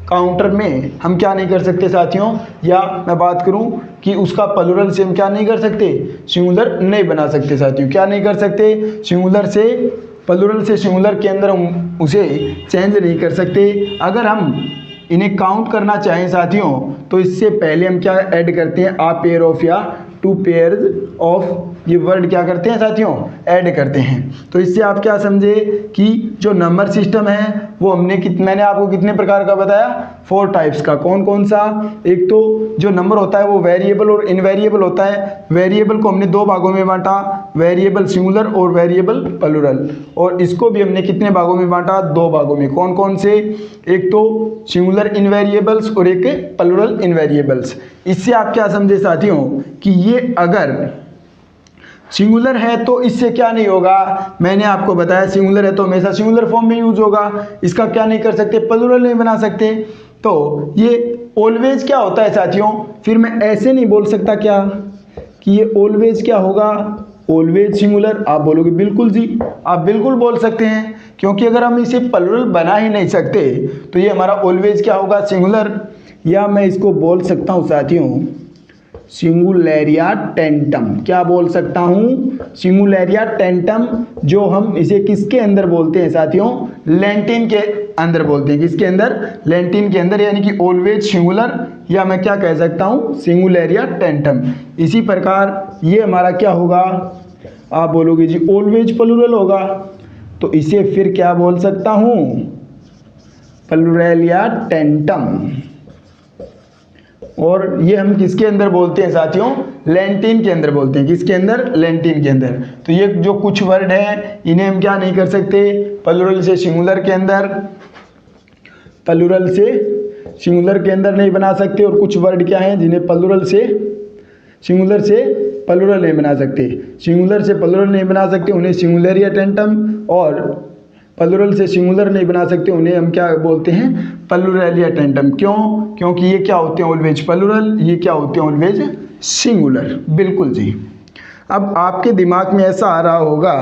काउंटर में हम क्या नहीं कर सकते साथियों? या मैं बात करूं कि उसका प्लुरल से हम क्या नहीं कर सकते? सिंगुलर नहीं बना सकते साथियों। क्या नहीं कर सकते? सिंगुलर से प्लुरल से सिंगुलर के अंदर हम उसे चेंज नहीं कर सकते। अगर हम इन्हें काउंट करना चाहें साथियों तो इससे पहले हम क्या ऐड करते हैं? आ पेयर ऑफ या टू पेयर्स ऑफ, ये वर्ड क्या करते हैं साथियों? ऐड करते हैं। तो इससे आप क्या समझे कि जो नंबर सिस्टम है वो मैंने आपको कितने प्रकार का बताया? 4 टाइप्स का। कौन कौन सा? एक तो जो नंबर होता है वो वेरिएबल और इनवेरिएबल होता है। वेरिएबल को हमने 2 भागों में बांटा, वेरिएबल सिंगुलर और वेरिएबल प्लुरल। और इसको भी हमने कितने भागों में बांटा? 2 भागों में। कौन कौन से? एक तो सिंगुलर इनवेरिएबल्स और एक प्लुरल इनवेरिएबल्स। इससे आप क्या समझे साथियों कि ये अगर सिंगुलर है तो इससे क्या नहीं होगा? मैंने आपको बताया सिंगुलर है तो हमेशा सिंगुलर फॉर्म में यूज होगा। इसका क्या नहीं कर सकते? प्लुरल नहीं बना सकते। तो ये ऑलवेज क्या होता है साथियों? फिर मैं ऐसे नहीं बोल सकता क्या कि ये ऑलवेज क्या होगा? Always singular. आप बोलोगे बिल्कुल जी, आप बिल्कुल बोल सकते हैं, क्योंकि अगर हम इसे प्लुरल बना ही नहीं सकते तो ये हमारा ऑलवेज क्या होगा? सिंगुलर। या मैं इसको बोल सकता हूँ साथियों सिंगुलेरिया टेंटम। क्या बोल सकता हूँ? सिंगुलेरिया टेंटम, जो हम इसे किसके अंदर बोलते हैं साथियों? लैटिन के अंदर बोलते हैं। किसके अंदर? लैटिन के अंदर, यानी कि ऑलवेज सिंगुलर, या मैं क्या कह सकता हूँ? सिंगुलेरिया टेंटम। इसी प्रकार ये हमारा क्या होगा? आप बोलोगे जी ऑलवेज प्लुरल होगा, तो इसे फिर क्या बोल सकता हूँ? प्लुरेलिया टेंटम। और ये हम किसके अंदर बोलते हैं साथियों? लैटिन के अंदर बोलते हैं। किसके अंदर? लैटिन के अंदर। तो ये जो कुछ वर्ड है इन्हें हम क्या नहीं कर सकते? प्लुरल से सिंगुलर के अंदर, प्लुरल से सिंगुलर के अंदर नहीं बना सकते। और कुछ वर्ड क्या हैं जिन्हें प्लुरल से सिंगुलर से प्लुरल नहीं बना सकते? सिंगुलर से प्लुरल नहीं बना सकते, उन्हें सिंगुलेरिया टेंटम। और प्लुरल से सिंगुलर नहीं बना सकते, उन्हें हम क्या बोलते हैं? प्लुरेलिया टेंटम। क्यों? क्योंकि ये क्या होते हैं? Always plural. ये क्या होते हैं? Always singular. बिल्कुल जी। अब आपके दिमाग में ऐसा आ रहा होगा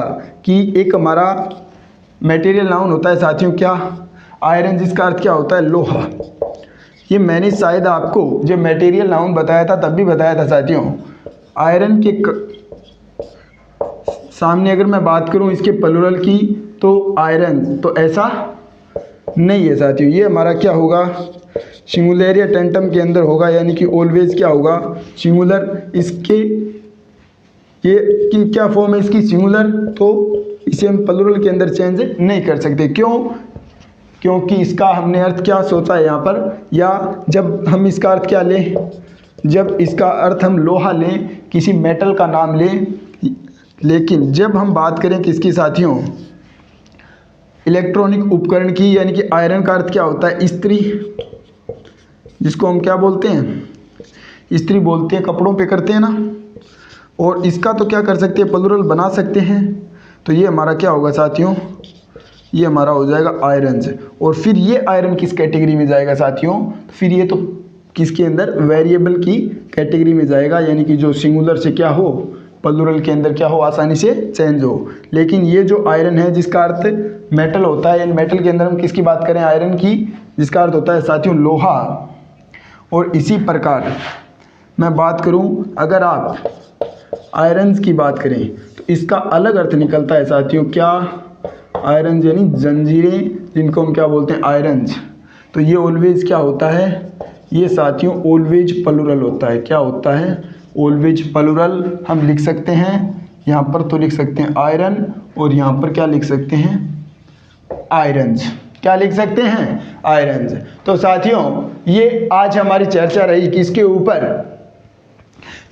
कि एक हमारा मटेरियल नाउन होता है साथियों, क्या? आयरन, जिसका अर्थ क्या होता है? लोहा। ये मैंने शायद आपको जब मटेरियल नाउन बताया था तब भी बताया था साथियों। आयरन के सामने अगर मैं बात करूं इसके प्लुरल की तो आयरन, तो ऐसा नहीं है साथियों। ये हमारा क्या होगा? सिंगुलेरिया टेंटम के अंदर होगा, यानी कि ऑलवेज क्या होगा? सिंगुलर। इसके ये की क्या फॉर्म है इसकी? सिंगुलर। तो इसे हम प्लुरल के अंदर चेंज नहीं कर सकते। क्यों? क्योंकि इसका हमने अर्थ क्या सोचा है यहाँ पर? या जब हम इसका अर्थ क्या लें? जब इसका अर्थ हम लोहा लें, किसी मेटल का नाम लें, लेकिन जब हम बात करें किसकी साथियों? इलेक्ट्रॉनिक उपकरण की, यानी कि आयरन का अर्थ क्या होता है? इस्त्री, जिसको हम क्या बोलते हैं? इस्त्री बोलते हैं, कपड़ों पे करते हैं ना। और इसका तो क्या कर सकते हैं, प्लूरल बना सकते हैं। तो ये हमारा क्या होगा साथियों, ये हमारा हो जाएगा आयरन्स। और फिर ये आयरन किस कैटेगरी में जाएगा साथियों, फिर ये तो किसके अंदर, वेरिएबल की कैटेगरी में जाएगा, यानी कि जो सिंगुलर से क्या हो, प्लूरल के अंदर क्या हो, आसानी से चेंज हो। लेकिन ये जो आयरन है जिसका अर्थ मेटल होता है, इन मेटल के अंदर हम किसकी बात करें, आयरन की, जिसका अर्थ होता है साथियों लोहा। और इसी प्रकार मैं बात करूं, अगर आप आयरन्स की बात करें तो इसका अलग अर्थ निकलता है साथियों, क्या, आयरन यानी जंजीरें, जिनको हम क्या बोलते हैं, आयरन्स। तो ये ऑलवेज क्या होता है, ये साथियों ऑलवेज प्लूरल होता है। क्या होता है, ऑलवेज प्लूरल। हम लिख सकते हैं यहाँ पर, तो लिख सकते हैं आयरन, और यहाँ पर क्या लिख सकते हैं, आयरन्स। क्या लिख सकते हैं, आयरन्स। तो साथियों ये आज हमारी चर्चा रही किसके ऊपर,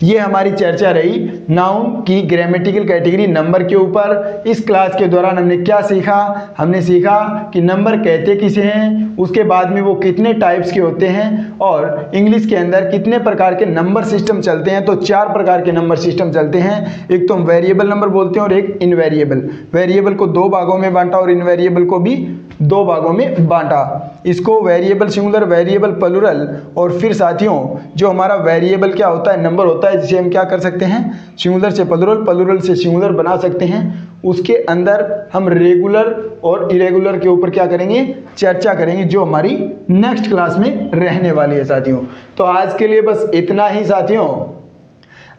ये हमारी चर्चा रही नाउन की ग्रामेटिकल कैटेगरी नंबर के ऊपर। इस क्लास के दौरान हमने क्या सीखा, हमने सीखा कि नंबर कहते किसे हैं, उसके बाद में वो कितने टाइप्स के होते हैं, और इंग्लिश के अंदर कितने प्रकार के नंबर सिस्टम चलते हैं। तो 4 प्रकार के नंबर सिस्टम चलते हैं, एक तो हम वेरिएबल नंबर बोलते हैं और एक इनवेरिएबल। वेरिएबल को 2 भागों में बांटा और इनवेरिएबल को भी 2 भागों में बांटा। इसको वेरिएबल सिंगुलर, वेरिएबल प्लूरल, और फिर साथियों जो हमारा वेरिएबल क्या होता है, नंबर होता है, जिसे हम क्या कर सकते हैं, सिंगुलर से प्लूरल, प्लूरल से सिंगुलर बना सकते हैं। उसके अंदर हम रेगुलर और इरेगुलर के ऊपर क्या करेंगे, चर्चा करेंगे, जो हमारी नेक्स्ट क्लास में रहने वाली है साथियों। तो आज के लिए बस इतना ही साथियों।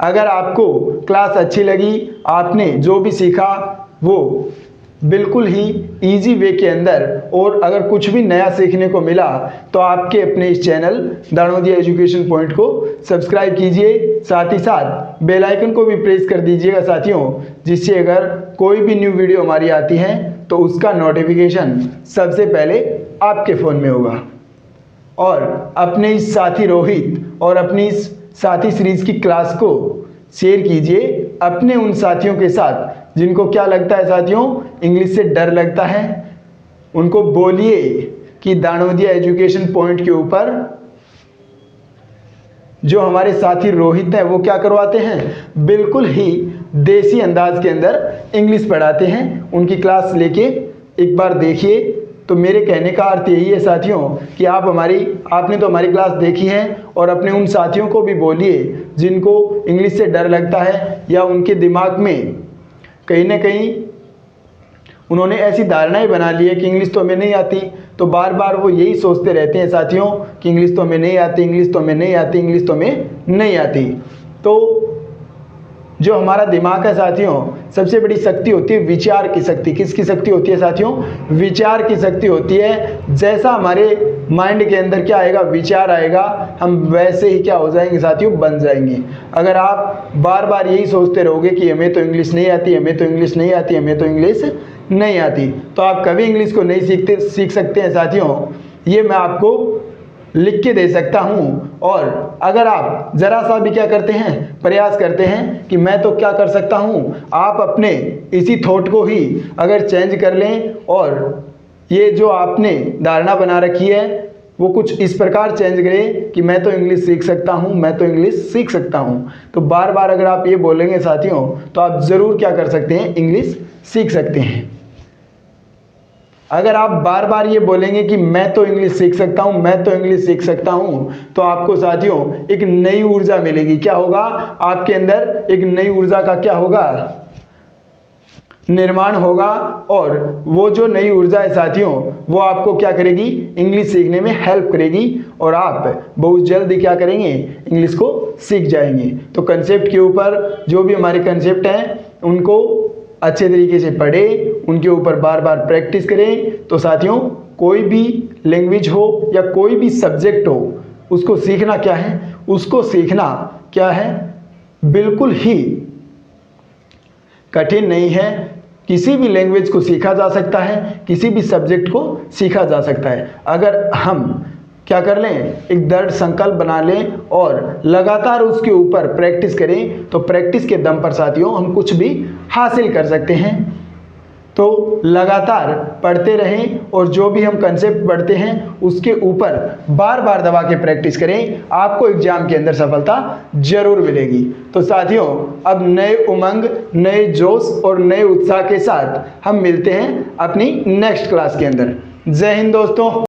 अगर आपको क्लास अच्छी लगी, आपने जो भी सीखा वो बिल्कुल ही इजी वे के अंदर, और अगर कुछ भी नया सीखने को मिला तो आपके अपने इस चैनल दाणोदिया एजुकेशन पॉइंट को सब्सक्राइब कीजिए, साथ ही साथ बेल आइकन को भी प्रेस कर दीजिएगा साथियों, जिससे अगर कोई भी न्यू वीडियो हमारी आती है तो उसका नोटिफिकेशन सबसे पहले आपके फ़ोन में होगा। और अपने इस साथी रोहित और अपनी इस साथी सीरीज की क्लास को शेयर कीजिए अपने उन साथियों के साथ जिनको क्या लगता है साथियों, इंग्लिश से डर लगता है। उनको बोलिए कि दाणोदिया एजुकेशन पॉइंट के ऊपर जो हमारे साथी रोहित हैं वो क्या करवाते हैं, बिल्कुल ही देसी अंदाज के अंदर इंग्लिश पढ़ाते हैं। उनकी क्लास लेके एक बार देखिए। तो मेरे कहने का अर्थ यही है साथियों कि आपने तो हमारी क्लास देखी है, और अपने उन साथियों को भी बोलिए जिनको इंग्लिश से डर लगता है, या उनके दिमाग में कहीं ना कहीं उन्होंने ऐसी धारणाएं बना ली है कि इंग्लिश तो हमें नहीं आती। तो बार बार वो यही सोचते रहते हैं साथियों कि इंग्लिश तो हमें नहीं आती, इंग्लिश तो हमें नहीं आती, इंग्लिश तो हमें नहीं आती। तो जो हमारा दिमाग है साथियों, सबसे बड़ी शक्ति होती है विचार की शक्ति। किसकी शक्ति होती है साथियों, विचार की शक्ति होती है। जैसा हमारे माइंड के अंदर क्या आएगा, विचार आएगा, हम वैसे ही क्या हो जाएंगे साथियों, बन जाएंगे। अगर आप बार बार यही सोचते रहोगे कि हमें तो इंग्लिश नहीं आती, हमें तो इंग्लिश नहीं आती, हमें तो इंग्लिश नहीं आती, तो आप कभी इंग्लिश को नहीं सीख सकते हैं साथियों। ये मैं आपको लिख के दे सकता हूँ। और अगर आप ज़रा सा भी क्या करते हैं, प्रयास करते हैं कि मैं तो क्या कर सकता हूँ, आप अपने इसी थॉट को ही अगर चेंज कर लें, और ये जो आपने धारणा बना रखी है वो कुछ इस प्रकार चेंज करें कि मैं तो इंग्लिश सीख सकता हूँ, मैं तो इंग्लिश सीख सकता हूँ। तो बार बार अगर आप ये बोलेंगे साथियों, तो आप ज़रूर क्या कर सकते हैं, इंग्लिश सीख सकते हैं। अगर आप बार बार ये बोलेंगे कि मैं तो इंग्लिश सीख सकता हूँ, मैं तो इंग्लिश सीख सकता हूँ, तो आपको साथियों एक नई ऊर्जा मिलेगी। क्या होगा, आपके अंदर एक नई ऊर्जा का क्या होगा, निर्माण होगा। और वो जो नई ऊर्जा है साथियों, वो आपको क्या करेगी, इंग्लिश सीखने में हेल्प करेगी, और आप बहुत जल्दी क्या करेंगे, इंग्लिश को सीख जाएंगे। तो कंसेप्ट के ऊपर जो भी हमारे कंसेप्ट हैं उनको अच्छे तरीके से पढ़ें, उनके ऊपर बार बार प्रैक्टिस करें। तो साथियों कोई भी लैंग्वेज हो या कोई भी सब्जेक्ट हो, उसको सीखना क्या है, उसको सीखना क्या है, बिल्कुल ही कठिन नहीं है। किसी भी लैंग्वेज को सीखा जा सकता है, किसी भी सब्जेक्ट को सीखा जा सकता है। अगर हम क्या कर लें, एक दृढ़ संकल्प बना लें और लगातार उसके ऊपर प्रैक्टिस करें, तो प्रैक्टिस के दम पर साथियों हम कुछ भी हासिल कर सकते हैं। तो लगातार पढ़ते रहें और जो भी हम कंसेप्ट पढ़ते हैं उसके ऊपर बार बार दबा के प्रैक्टिस करें, आपको एग्जाम के अंदर सफलता जरूर मिलेगी। तो साथियों, अब नए उमंग, नए जोश और नए उत्साह के साथ हम मिलते हैं अपनी नेक्स्ट क्लास के अंदर। जय हिंद दोस्तों।